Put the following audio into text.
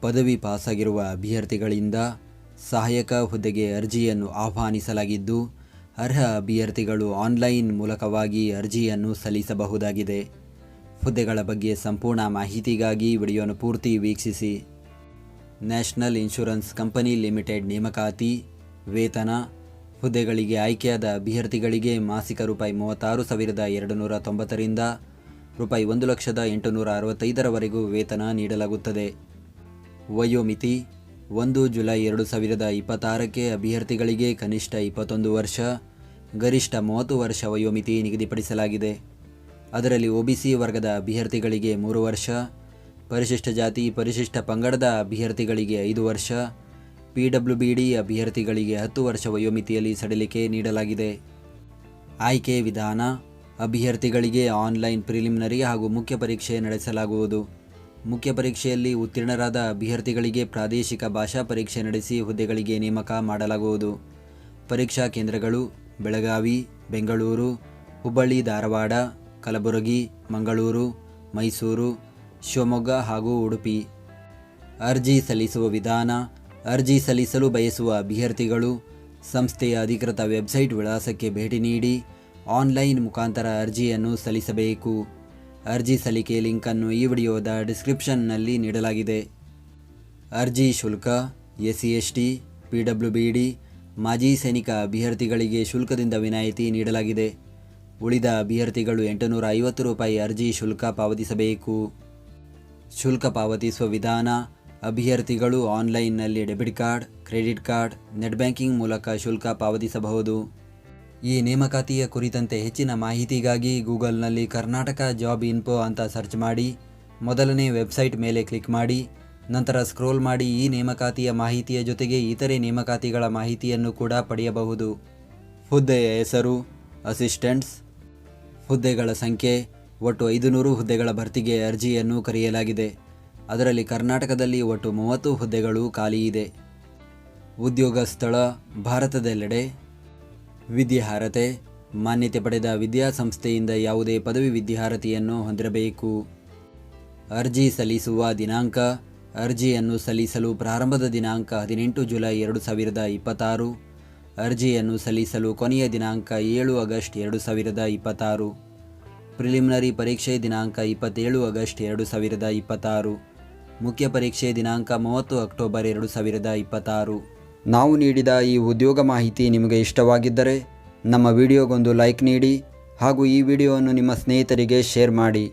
ಪದವಿ ಪಾಸಾಗಿರುವ ಅಭ್ಯರ್ಥಿಗಳಿಂದ ಸಹಾಯಕ ಹುದ್ದೆಗೆ ಅರ್ಜಿಯನ್ನು ಆಹ್ವಾನಿಸಲಾಗಿದ್ದು, ಅರ್ಹ ಅಭ್ಯರ್ಥಿಗಳು ಆನ್ಲೈನ್ ಮೂಲಕವಾಗಿ ಅರ್ಜಿಯನ್ನು ಸಲ್ಲಿಸಬಹುದಾಗಿದೆ. ಹುದ್ದೆಗಳ ಬಗ್ಗೆ ಸಂಪೂರ್ಣ ಮಾಹಿತಿಗಾಗಿ ವಿಡಿಯೋನ ಪೂರ್ತಿ ವೀಕ್ಷಿಸಿ. ನ್ಯಾಷನಲ್ ಇನ್ಶೂರೆನ್ಸ್ ಕಂಪನಿ ಲಿಮಿಟೆಡ್ ನೇಮಕಾತಿ. ವೇತನ. ಹುದ್ದೆಗಳಿಗೆ ಆಯ್ಕೆಯಾದ ಅಭ್ಯರ್ಥಿಗಳಿಗೆ ಮಾಸಿಕ ರೂಪಾಯಿ 36,290 ರಿಂದ ರೂಪಾಯಿ 1,08,65 ವೇತನ ನೀಡಲಾಗುತ್ತದೆ. ವಯೋಮಿತಿ 1 ಜುಲೈ 2026ಕ್ಕೆ ಅಭ್ಯರ್ಥಿಗಳಿಗೆ ಕನಿಷ್ಠ 21 ವರ್ಷ, ಗರಿಷ್ಠ 30 ವರ್ಷ ವಯೋಮಿತಿ ನಿಗದಿಪಡಿಸಲಾಗಿದೆ. ಅದರಲ್ಲಿ OBC ವರ್ಗದ ಅಭ್ಯರ್ಥಿಗಳಿಗೆ 3 ವರ್ಷ, ಪರಿಶಿಷ್ಟ ಜಾತಿ ಪರಿಶಿಷ್ಟ ಪಂಗಡದ ಅಭ್ಯರ್ಥಿಗಳಿಗೆ 5 ವರ್ಷ, PWBD ಅಭ್ಯರ್ಥಿಗಳಿಗೆ 10 ವರ್ಷ ವಯೋಮಿತಿಯಲ್ಲಿ ಸಡಿಲಿಕೆ ನೀಡಲಾಗಿದೆ. ಆಯ್ಕೆ ವಿಧಾನ. ಅಭ್ಯರ್ಥಿಗಳಿಗೆ ಆನ್ಲೈನ್ ಪ್ರಿಲಿಮಿನರಿ ಹಾಗೂ ಮುಖ್ಯ ಪರೀಕ್ಷೆ ನಡೆಸಲಾಗುವುದು. ಮುಖ್ಯ ಪರೀಕ್ಷೆಯಲ್ಲಿ ಉತ್ತೀರ್ಣರಾದ ಅಭ್ಯರ್ಥಿಗಳಿಗೆ ಪ್ರಾದೇಶಿಕ ಭಾಷಾ ಪರೀಕ್ಷೆ ನಡೆಸಿ ಹುದ್ದೆಗಳಿಗೆ ನೇಮಕ ಮಾಡಲಾಗುವುದು. ಪರೀಕ್ಷಾ ಕೇಂದ್ರಗಳು: ಬೆಳಗಾವಿ, ಬೆಂಗಳೂರು, ಹುಬ್ಬಳ್ಳಿ, ಧಾರವಾಡ, ಕಲಬುರಗಿ, ಮಂಗಳೂರು, ಮೈಸೂರು, ಶಿವಮೊಗ್ಗ ಹಾಗೂ ಉಡುಪಿ. ಅರ್ಜಿ ಸಲ್ಲಿಸುವ ವಿಧಾನ. ಅರ್ಜಿ ಸಲ್ಲಿಸಲು ಬಯಸುವ ಅಭ್ಯರ್ಥಿಗಳು ಸಂಸ್ಥೆಯ ಅಧಿಕೃತ ವೆಬ್ಸೈಟ್ ವಿಳಾಸಕ್ಕೆ ಭೇಟಿ ನೀಡಿ ಆನ್ಲೈನ್ ಮುಖಾಂತರ ಅರ್ಜಿಯನ್ನು ಸಲ್ಲಿಸಬೇಕು. ಅರ್ಜಿ ಸಲ್ಲಿಕೆ ಲಿಂಕನ್ನು ಈ ವಿಡಿಯೋದ ಡಿಸ್ಕ್ರಿಪ್ಷನ್ನಲ್ಲಿ ನೀಡಲಾಗಿದೆ. ಅರ್ಜಿ ಶುಲ್ಕ. SC/ST, PWBD, ಮಾಜಿ ಸೈನಿಕ ಅಭ್ಯರ್ಥಿಗಳಿಗೆ ಶುಲ್ಕದಿಂದ ವಿನಾಯಿತಿ ನೀಡಲಾಗಿದೆ. ಉಳಿದ ಅಭ್ಯರ್ಥಿಗಳು 850 ರೂಪಾಯಿ ಅರ್ಜಿ ಶುಲ್ಕ ಪಾವತಿಸಬೇಕು. ಶುಲ್ಕ ಪಾವತಿಸುವ ವಿಧಾನ. ಅಭ್ಯರ್ಥಿಗಳು ಆನ್ಲೈನ್ನಲ್ಲಿ debit card, credit card, net banking ಮೂಲಕ ಶುಲ್ಕ ಪಾವತಿಸಬಹುದು. ಈ ನೇಮಕಾತಿಯ ಕುರಿತಂತೆ ಹೆಚ್ಚಿನ ಮಾಹಿತಿಗಾಗಿ ಗೂಗಲ್ನಲ್ಲಿ ಕರ್ನಾಟಕ ಜಾಬ್ ಇನ್ಫೋ ಅಂತ ಸರ್ಚ್ ಮಾಡಿ ಮೊದಲನೇ ವೆಬ್ಸೈಟ್ ಮೇಲೆ ಕ್ಲಿಕ್ ಮಾಡಿ ನಂತರ ಸ್ಕ್ರೋಲ್ ಮಾಡಿ ಈ ನೇಮಕಾತಿಯ ಮಾಹಿತಿಯ ಜೊತೆಗೆ ಇತರೆ ನೇಮಕಾತಿಗಳ ಮಾಹಿತಿಯನ್ನು ಕೂಡ ಪಡೆಯಬಹುದು. ಹುದ್ದೆಯ ಹೆಸರು: ಅಸಿಸ್ಟೆಂಟ್ಸ್. ಹುದ್ದೆಗಳ ಸಂಖ್ಯೆ: ಒಟ್ಟು 500 ಹುದ್ದೆಗಳ ಭರ್ತಿಗೆ ಅರ್ಜಿಯನ್ನು ಕರೆಯಲಾಗಿದೆ. ಅದರಲ್ಲಿ ಕರ್ನಾಟಕದಲ್ಲಿ ಒಟ್ಟು 30 ಹುದ್ದೆಗಳು ಖಾಲಿ ಇದೆ. ಉದ್ಯೋಗ ಸ್ಥಳ: ಭಾರತದೆಲ್ಲೆಡೆ. ವಿದ್ಯಾರ್ಹತೆ: ಮಾನ್ಯತೆ ಪಡೆದ ವಿದ್ಯಾಸಂಸ್ಥೆಯಿಂದ ಯಾವುದೇ ಪದವಿ ವಿದ್ಯಾರ್ಹತೆಯನ್ನು ಹೊಂದಿರಬೇಕು. ಅರ್ಜಿ ಸಲ್ಲಿಸುವ ದಿನಾಂಕ. ಅರ್ಜಿಯನ್ನು ಸಲ್ಲಿಸಲು ಪ್ರಾರಂಭದ ದಿನಾಂಕ 18 ಜುಲೈ 2026. ಅರ್ಜಿಯನ್ನು ಸಲ್ಲಿಸಲು ಕೊನೆಯ ದಿನಾಂಕ 7 ಆಗಸ್ಟ್ 2026. ಪ್ರಿಲಿಮಿನರಿ ಪರೀಕ್ಷೆ ದಿನಾಂಕ 27 ಆಗಸ್ಟ್ 2026. ಮುಖ್ಯ ಪರೀಕ್ಷೆ ದಿನಾಂಕ 30 ಅಕ್ಟೋಬರ್ 2026. ನಾವು ನೀಡಿದ ಈ ಉದ್ಯೋಗ ಮಾಹಿತಿ ನಿಮಗೆ ಇಷ್ಟವಾಗಿದ್ದರೆ ನಮ್ಮ ವಿಡಿಯೋಗೊಂದು ಲೈಕ್ ನೀಡಿ ಹಾಗೂ ಈ ವಿಡಿಯೋವನ್ನು ನಿಮ್ಮ ಸ್ನೇಹಿತರಿಗೆ ಶೇರ್ ಮಾಡಿ.